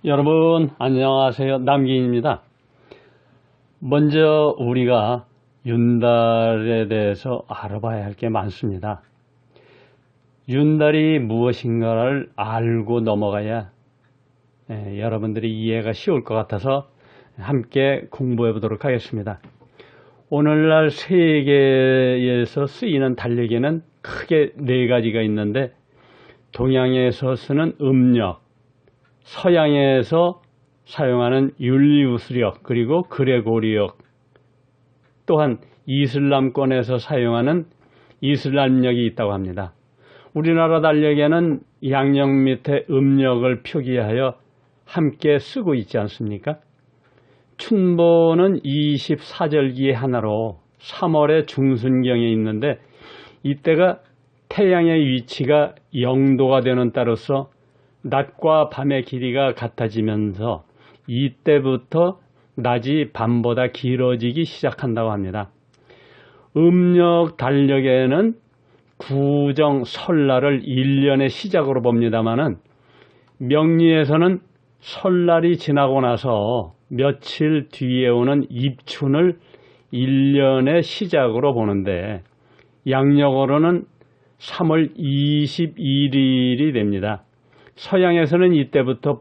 여러분 안녕하세요. 남기인입니다. 먼저 우리가 윤달에 대해서 알아봐야 할 게 많습니다. 윤달이 무엇인가를 알고 넘어가야 여러분들이 이해가 쉬울 것 같아서 함께 공부해 보도록 하겠습니다. 오늘날 세계에서 쓰이는 달력에는 크게 네 가지가 있는데, 동양에서 쓰는 음력, 서양에서 사용하는 율리우스력, 그리고 그레고리역, 또한 이슬람권에서 사용하는 이슬람력이 있다고 합니다. 우리나라 달력에는 양력 밑에 음력을 표기하여 함께 쓰고 있지 않습니까? 춘보는 24절기의 하나로 3월의 중순경에 있는데, 이때가 태양의 위치가 영도가 되는 따로서 낮과 밤의 길이가 같아지면서 이때부터 낮이 밤보다 길어지기 시작한다고 합니다. 음력 달력에는 구정 설날을 1년의 시작으로 봅니다마는, 명리에서는 설날이 지나고 나서 며칠 뒤에 오는 입춘을 1년의 시작으로 보는데, 양력으로는 3월 21일이 됩니다. 서양에서는 이때부터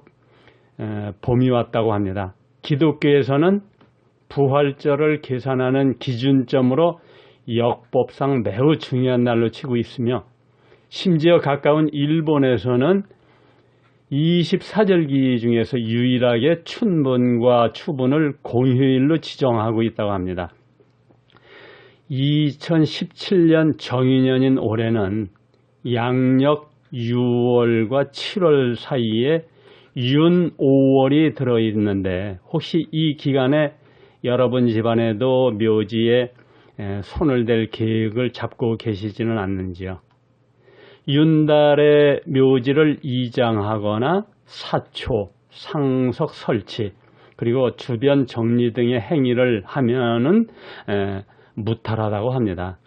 봄이 왔다고 합니다. 기독교에서는 부활절을 계산하는 기준점으로 역법상 매우 중요한 날로 치고 있으며, 심지어 가까운 일본에서는 24절기 중에서 유일하게 춘분과 추분을 공휴일로 지정하고 있다고 합니다. 2017년 정유년인 올해는 양력 6월과 7월 사이에 윤 5월이 들어있는데, 혹시 이 기간에 여러분 집안에도 묘지에 손을 댈 계획을 잡고 계시지는 않는지요? 윤달에 묘지를 이장하거나 사초, 상석 설치, 그리고 주변 정리 등의 행위를 하면은 무탈하다고 합니다.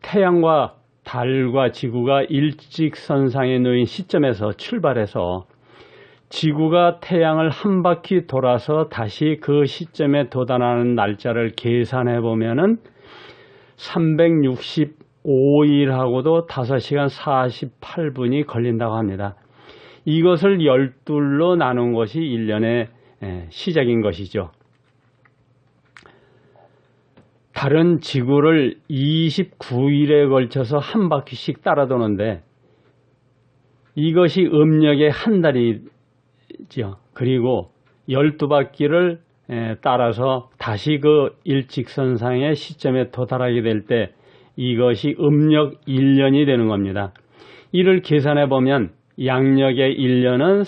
태양과 달과 지구가 일직선상에 놓인 시점에서 출발해서 지구가 태양을 한 바퀴 돌아서 다시 그 시점에 도달하는 날짜를 계산해 보면은 365일하고도 5시간 48분이 걸린다고 합니다. 이것을 12로 나눈 것이 1년의 시작인 것이죠. 달은 지구를 29일에 걸쳐서 한 바퀴씩 따라 도는데, 이것이 음력의 한 달이죠. 그리고 12바퀴를 따라서 다시 그 일직선상의 시점에 도달하게 될 때 이것이 음력 1년이 되는 겁니다. 이를 계산해 보면 양력의 1년은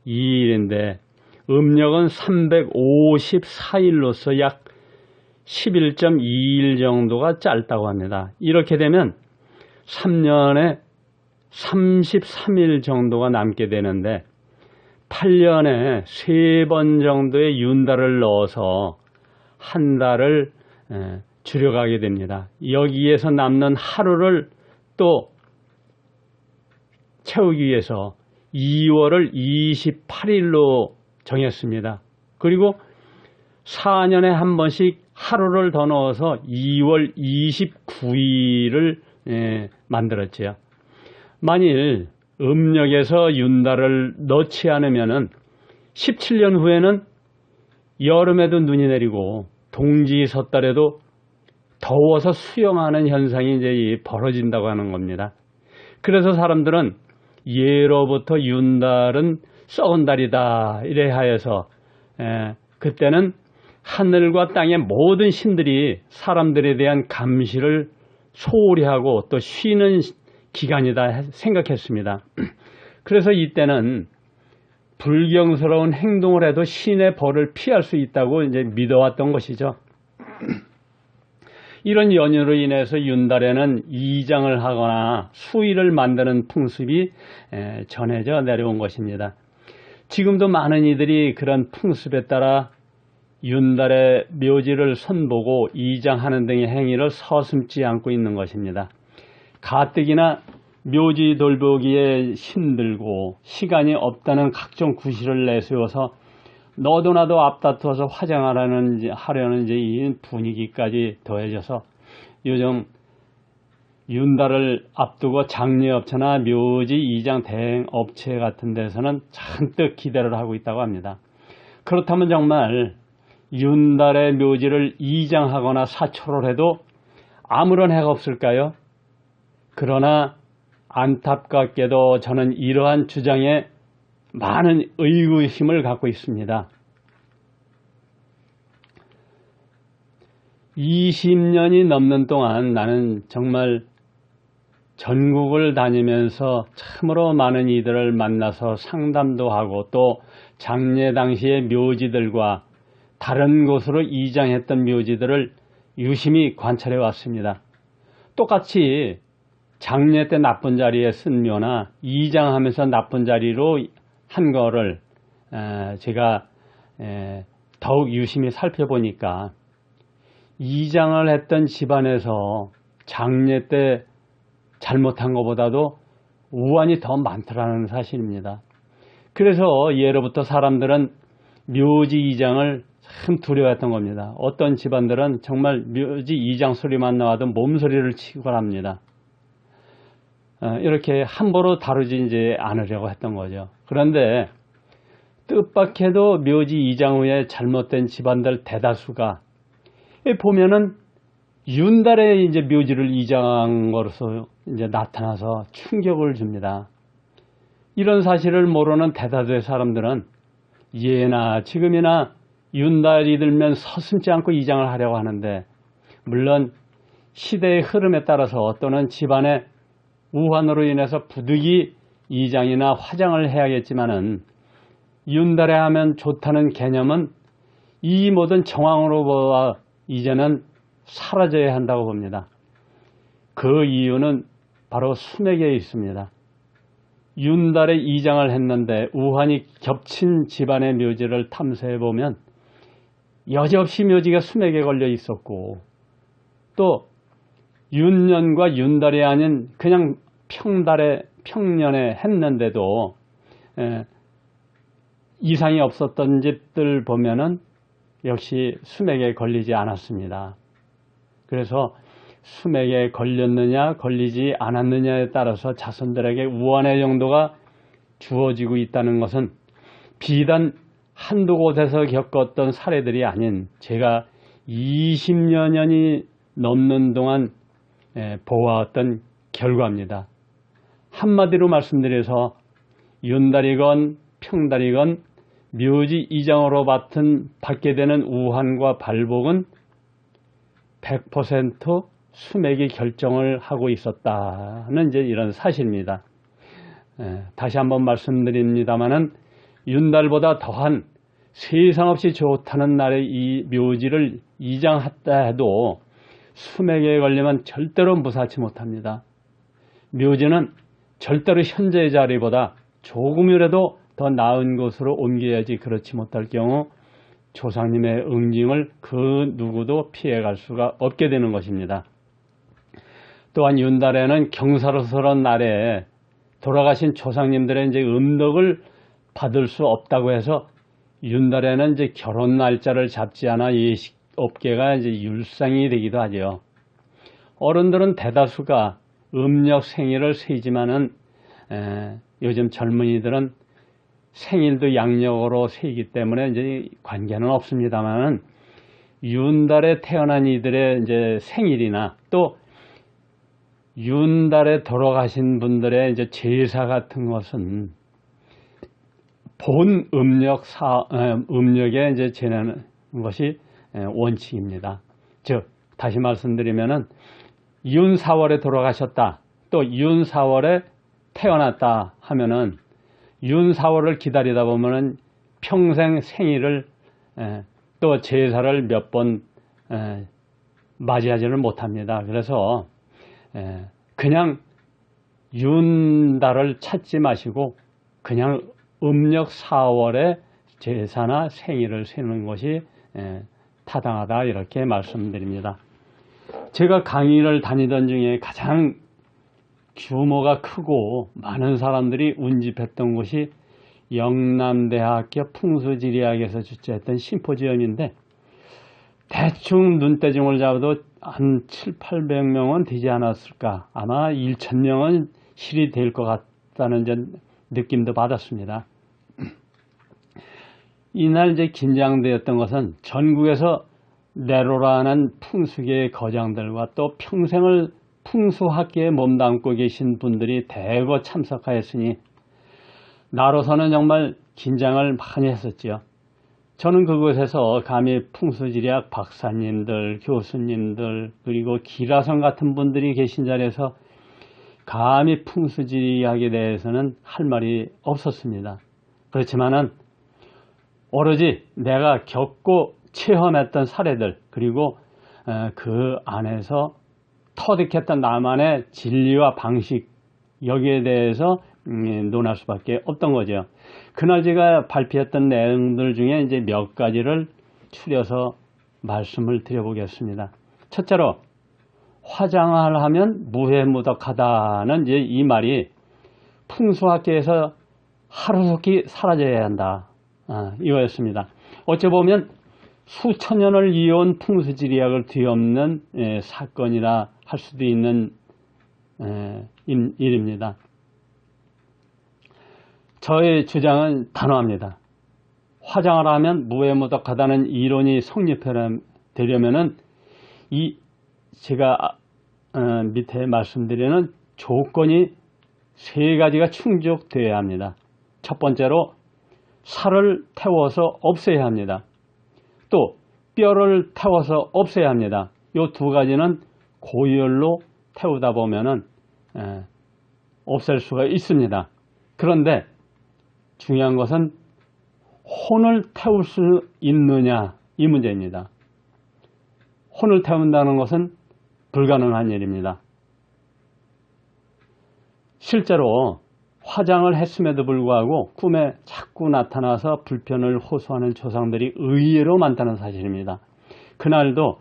365.2일인데 음력은 354일로서 약 11.2일 정도가 짧다고 합니다. 이렇게 되면 3년에 33일 정도가 남게 되는데, 8년에 3번 정도의 윤달을 넣어서 한 달을 줄여가게 됩니다. 여기에서 남는 하루를 또 채우기 위해서 2월을 28일로 정했습니다. 그리고 4년에 한 번씩 하루를 더 넣어서 2월 29일을 만들었지요. 만일 음력에서 윤달을 넣지 않으면은 17년 후에는 여름에도 눈이 내리고 동지 섣달에도 더워서 수영하는 현상이 이제 벌어진다고 하는 겁니다. 그래서 사람들은 예로부터 윤달은 썩은 달이다 이래 하여서 그때는 하늘과 땅의 모든 신들이 사람들에 대한 감시를 소홀히 하고 또 쉬는 기간이다 생각했습니다. 그래서 이때는 불경스러운 행동을 해도 신의 벌을 피할 수 있다고 이제 믿어왔던 것이죠. 이런 연유로 인해서 윤달에는 이장을 하거나 수의를 만드는 풍습이 전해져 내려온 것입니다. 지금도 많은 이들이 그런 풍습에 따라 윤달에 묘지를 선보고 이장하는 등의 행위를 서슴지 않고 있는 것입니다. 가뜩이나 묘지 돌보기에 힘들고 시간이 없다는 각종 구실을 내세워서 너도 나도 앞다투어서 화장하려는 이제 이 분위기까지 더해져서 요즘 윤달을 앞두고 장례업체나 묘지 이장 대행 업체 같은 데서는 잔뜩 기대를 하고 있다고 합니다. 그렇다면 정말 윤달의 묘지를 이장하거나 사초를 해도 아무런 해가 없을까요? 그러나 안타깝게도 저는 이러한 주장에 많은 의구심을 갖고 있습니다. 20년이 넘는 동안 나는 정말 전국을 다니면서 참으로 많은 이들을 만나서 상담도 하고 또 장례 당시의 묘지들과 다른 곳으로 이장했던 묘지들을 유심히 관찰해 왔습니다. 똑같이 장례 때 나쁜 자리에 쓴 묘나 이장하면서 나쁜 자리로 한 거를 제가 더욱 유심히 살펴보니까 이장을 했던 집안에서 장례 때 잘못한 것보다도 우환이 더 많더라는 사실입니다. 그래서 예로부터 사람들은 묘지 이장을 참 두려워했던 겁니다. 어떤 집안들은 정말 묘지 이장 소리만 나와도 몸소리를 치곤 합니다. 이렇게 함부로 다루지 이제 않으려고 했던 거죠. 그런데 뜻밖에도 묘지 이장 후에 잘못된 집안들 대다수가 보면은 윤달에 이제 묘지를 이장한 것으로 이제 나타나서 충격을 줍니다. 이런 사실을 모르는 대다수의 사람들은 예나 지금이나 윤달이 들면 서슴지 않고 이장을 하려고 하는데, 물론 시대의 흐름에 따라서 또는 집안의 우환으로 인해서 부득이 이장이나 화장을 해야겠지만은 윤달에 하면 좋다는 개념은 이 모든 정황으로 이제는 사라져야 한다고 봅니다. 그 이유는 바로 수맥에 있습니다. 윤달에 이장을 했는데 우환이 겹친 집안의 묘지를 탐사해 보면 여지없이 묘지가 수맥에 걸려 있었고, 또 윤년과 윤달이 아닌 그냥 평년에 했는데도 이상이 없었던 집들 보면은 역시 수맥에 걸리지 않았습니다. 그래서 수맥에 걸렸느냐 걸리지 않았느냐에 따라서 자손들에게 우환의 정도가 주어지고 있다는 것은 비단 한두 곳에서 겪었던 사례들이 아닌 제가 20여 년이 넘는 동안 보아왔던 결과입니다. 한마디로 말씀드려서 윤달이건 평달이건 묘지 이장으로 받게 되는 우환과 발복은 100% 수맥이 결정을 하고 있었다는 이제 이런 사실입니다. 다시 한번 말씀드립니다마는 윤달보다 더한 세상 없이 좋다는 날에 이 묘지를 이장했다 해도 수맥에 걸리면 절대로 무사치 못합니다. 묘지는 절대로 현재의 자리보다 조금이라도 더 나은 곳으로 옮겨야지, 그렇지 못할 경우 조상님의 응징을 그 누구도 피해갈 수가 없게 되는 것입니다. 또한 윤달에는 경사스러운 날에 돌아가신 조상님들의 이제 음덕을 받을 수 없다고 해서 윤달에는 이제 결혼 날짜를 잡지 않아 예식 업계가 이제 율상이 되기도 하죠. 어른들은 대다수가 음력 생일을 세지만은 요즘 젊은이들은 생일도 양력으로 세기 때문에 이제 관계는 없습니다만은 윤달에 태어난 이들의 이제 생일이나 또 윤달에 돌아가신 분들의 이제 제사 같은 것은 본 음력에 이제 지내는 것이 원칙입니다. 즉, 다시 말씀드리면은 윤 4월에 돌아가셨다, 또 윤 4월에 태어났다 하면은 윤 4월을 기다리다 보면은 평생 생일을 또 제사를 몇 번 맞이하지를 못합니다. 그래서 그냥 윤달을 찾지 마시고 그냥 음력 4월에 제사나 생일을 세는 것이 타당하다, 이렇게 말씀드립니다. 제가 강의를 다니던 중에 가장 규모가 크고 많은 사람들이 운집했던 곳이 영남대학교 풍수지리학에서 주최했던 심포지엄인데 대충 눈대중을 잡아도 한 700~800명은 되지 않았을까. 아마 1000명은 실이 될 것 같다는 느낌도 받았습니다. 이날 이제 긴장되었던 것은 전국에서 내로라는 풍수계의 거장들과 또 평생을 풍수학계에 몸담고 계신 분들이 대거 참석하였으니 나로서는 정말 긴장을 많이 했었지요. 저는 그곳에서 감히 풍수지리학 박사님들, 교수님들 그리고 기라성 같은 분들이 계신 자리에서 감히 풍수지리학에 대해서는 할 말이 없었습니다. 그렇지만은 오로지 내가 겪고 체험했던 사례들 그리고 그 안에서 터득했던 나만의 진리와 방식 여기에 대해서 논할 수밖에 없던 거죠. 그날 제가 발표했던 내용들 중에 이제 몇 가지를 추려서 말씀을 드려보겠습니다. 첫째로 화장을 하면 무해무덕하다는 이제 이 말이 풍수학계에서 하루속히 사라져야 한다. 이거였습니다. 어찌 보면 수천 년을 이어온 풍수지리학을 뒤엎는 사건이라 할 수도 있는 일입니다. 저의 주장은 단호합니다. 화장을 하면 무해무덕하다는 이론이 성립되려면은 이 제가 밑에 말씀드리는 조건이 세 가지가 충족되어야 합니다. 첫 번째로 살을 태워서 없애야 합니다. 또 뼈를 태워서 없애야 합니다. 이 두 가지는 고열로 태우다 보면은 없앨 수가 있습니다. 그런데 중요한 것은 혼을 태울 수 있느냐 이 문제입니다. 혼을 태운다는 것은 불가능한 일입니다. 실제로 화장을 했음에도 불구하고 꿈에 자꾸 나타나서 불편을 호소하는 조상들이 의외로 많다는 사실입니다. 그날도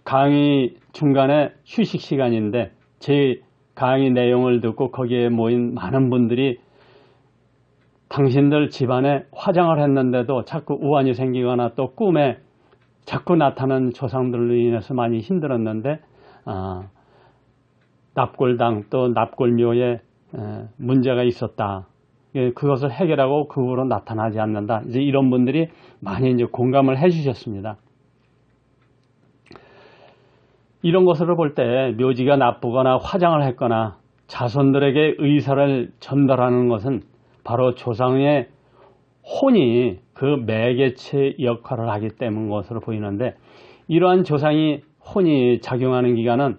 강의 중간에 휴식 시간인데 제 강의 내용을 듣고 거기에 모인 많은 분들이 당신들 집안에 화장을 했는데도 자꾸 우환이 생기거나 또 꿈에 자꾸 나타나는 조상들로 인해서 많이 힘들었는데 납골당 또 납골묘에 문제가 있었다. 그것을 해결하고 그 후로 나타나지 않는다. 이제 이런 분들이 많이 이제 공감을 해주셨습니다. 이런 것으로 볼 때 묘지가 나쁘거나 화장을 했거나 자손들에게 의사를 전달하는 것은 바로 조상의 혼이 그 매개체 역할을 하기 때문 것으로 보이는데 이러한 조상이 혼이 작용하는 기간은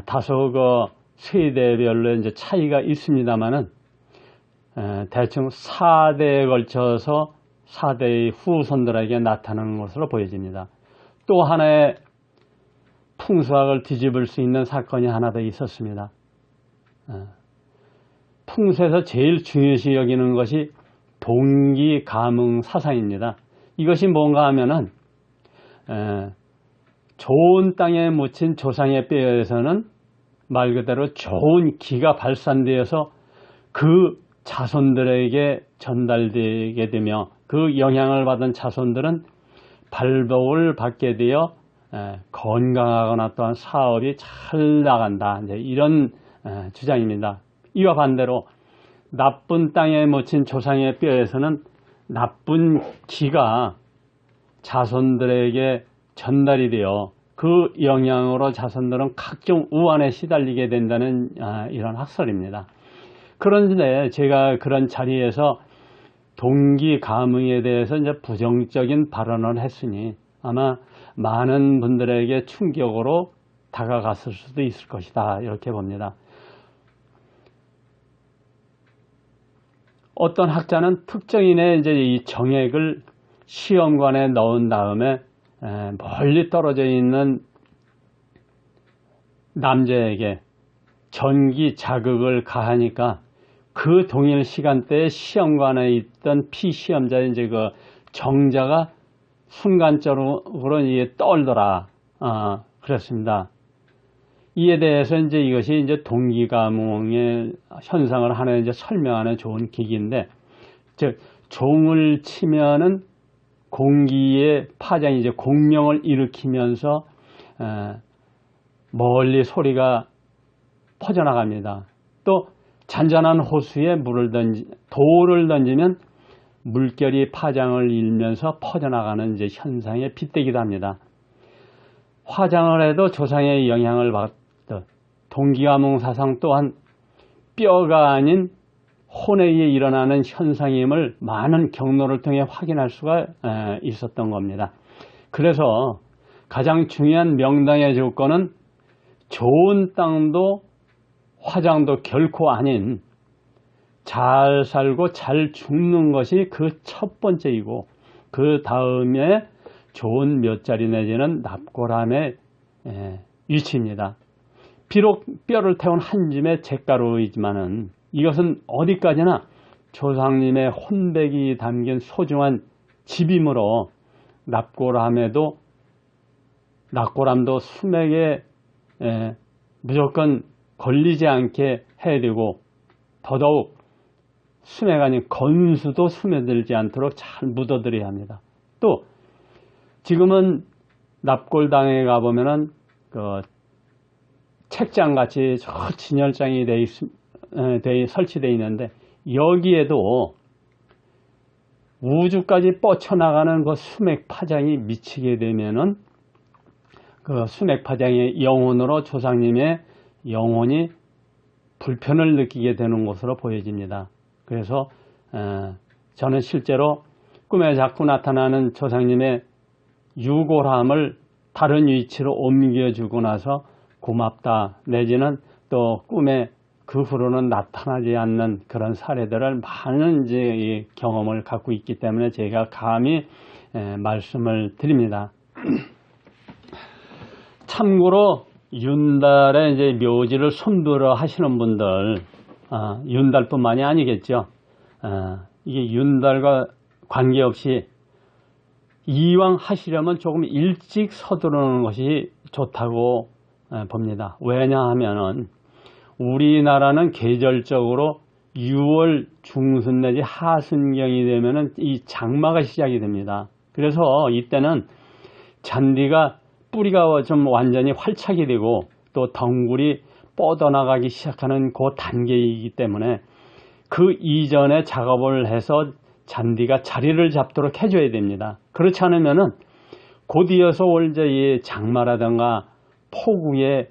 다소 그 세대별로 이제 차이가 있습니다만은 대충 4대에 걸쳐서 4대의 후손들에게 나타나는 것으로 보여집니다. 또 하나의 풍수학을 뒤집을 수 있는 사건이 하나 더 있었습니다. 풍수에서 제일 중요시 여기는 것이 동기감흥 사상입니다. 이것이 뭔가 하면은 좋은 땅에 묻힌 조상의 뼈에서는 말 그대로 좋은 기가 발산되어서 그 자손들에게 전달되게 되며 그 영향을 받은 자손들은 발복을 받게 되어 건강하거나 또한 사업이 잘 나간다. 이제 이런 주장입니다. 이와 반대로 나쁜 땅에 묻힌 조상의 뼈에서는 나쁜 기가 자손들에게 전달이 되어 그 영향으로 자손들은 각종 우환에 시달리게 된다는 이런 학설입니다. 그런데 제가 그런 자리에서 동기감흥에 대해서 이제 부정적인 발언을 했으니 아마 많은 분들에게 충격으로 다가갔을 수도 있을 것이다. 이렇게 봅니다. 어떤 학자는 특정인의 이제 이 정액을 시험관에 넣은 다음에 멀리 떨어져 있는 남자에게 전기 자극을 가하니까 그 동일 시간대에 시험관에 있던 피시험자의 이제 그 정자가 순간적으로 이게 떨더라. 그랬습니다. 이에 대해서 이제 이것이 이제 동기가몽의 현상을 하나 이제 설명하는 좋은 계기인데, 즉 종을 치면은 공기의 파장이 이제 공명을 일으키면서 멀리 소리가 퍼져나갑니다. 또 잔잔한 호수에 돌을 던지면 물결이 파장을 일면서 퍼져나가는 이제 현상에 빗대기도 합니다. 화장을 해도 조상의 영향을 받듯 동기가몽 사상 또한 뼈가 아닌 혼에 의해 일어나는 현상임을 많은 경로를 통해 확인할 수가 있었던 겁니다. 그래서 가장 중요한 명당의 조건은 좋은 땅도 화장도 결코 아닌 잘 살고 잘 죽는 것이 그 첫 번째이고, 그 다음에 좋은 몇 자리 내지는 납골함의 위치입니다. 비록 뼈를 태운 한 줌의 잿가루이지만은 이것은 어디까지나 조상님의 혼백이 담긴 소중한 집이므로 납골함도 수맥에 무조건 걸리지 않게 해야 되고, 더더욱 수맥 아닌 건수도 스며들지 않도록 잘 묻어드려야 합니다. 또 지금은 납골당에 가보면은 그 책장같이 저 진열장이 설치되어 있는데, 여기에도 우주까지 뻗쳐나가는 그 수맥 파장이 미치게 되면은 그 수맥 파장의 영혼으로 조상님의 영혼이 불편을 느끼게 되는 것으로 보여집니다. 그래서 저는 실제로 꿈에 자꾸 나타나는 조상님의 유골함을 다른 위치로 옮겨주고 나서 고맙다, 내지는 또 꿈에 그 후로는 나타나지 않는 그런 사례들을 많은 이제 경험을 갖고 있기 때문에 제가 감히 말씀을 드립니다. 참고로 윤달에 이제 묘지를 손들어 하시는 분들, 윤달뿐만이 아니겠죠. 이게 윤달과 관계없이 이왕 하시려면 조금 일찍 서두르는 것이 좋다고 봅니다. 왜냐하면은 우리나라는 계절적으로 6월 중순 내지 하순경이 되면은 이 장마가 시작이 됩니다. 그래서 이때는 잔디가 뿌리가 좀 완전히 활착이 되고 또 덩굴이 뻗어나가기 시작하는 그 단계이기 때문에 그 이전에 작업을 해서 잔디가 자리를 잡도록 해줘야 됩니다. 그렇지 않으면은 곧 이어서 올 이제 이 장마라든가 폭우에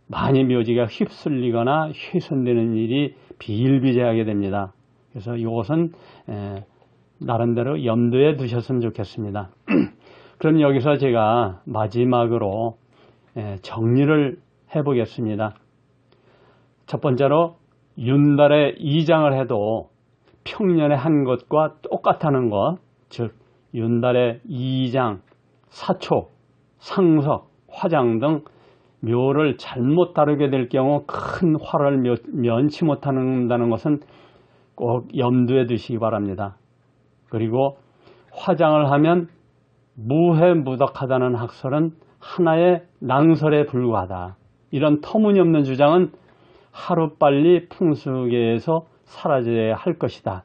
많이 묘지가 휩쓸리거나 훼손되는 일이 비일비재하게 됩니다. 그래서 이것은 나름대로 염두에 두셨으면 좋겠습니다. 그럼 여기서 제가 마지막으로 정리를 해보겠습니다. 첫 번째로 윤달에 이장을 해도 평년에 한 것과 똑같다는 것, 즉 윤달에 이장, 사초, 상석, 화장 등 묘를 잘못 다루게 될 경우 큰 화를 면치 못한다는 것은 꼭 염두에 두시기 바랍니다. 그리고 화장을 하면 무해무덕하다는 학설은 하나의 낭설에 불과하다. 이런 터무니없는 주장은 하루빨리 풍수계에서 사라져야 할 것이다.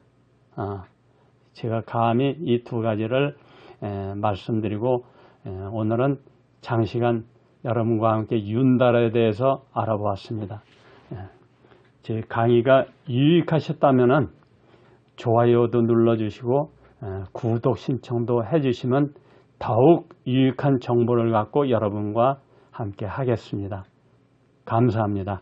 제가 감히 이 두 가지를 말씀드리고 오늘은 장시간 여러분과 함께 윤달에 대해서 알아보았습니다. 제 강의가 유익하셨다면 좋아요도 눌러주시고 구독 신청도 해주시면 더욱 유익한 정보를 갖고 여러분과 함께 하겠습니다. 감사합니다.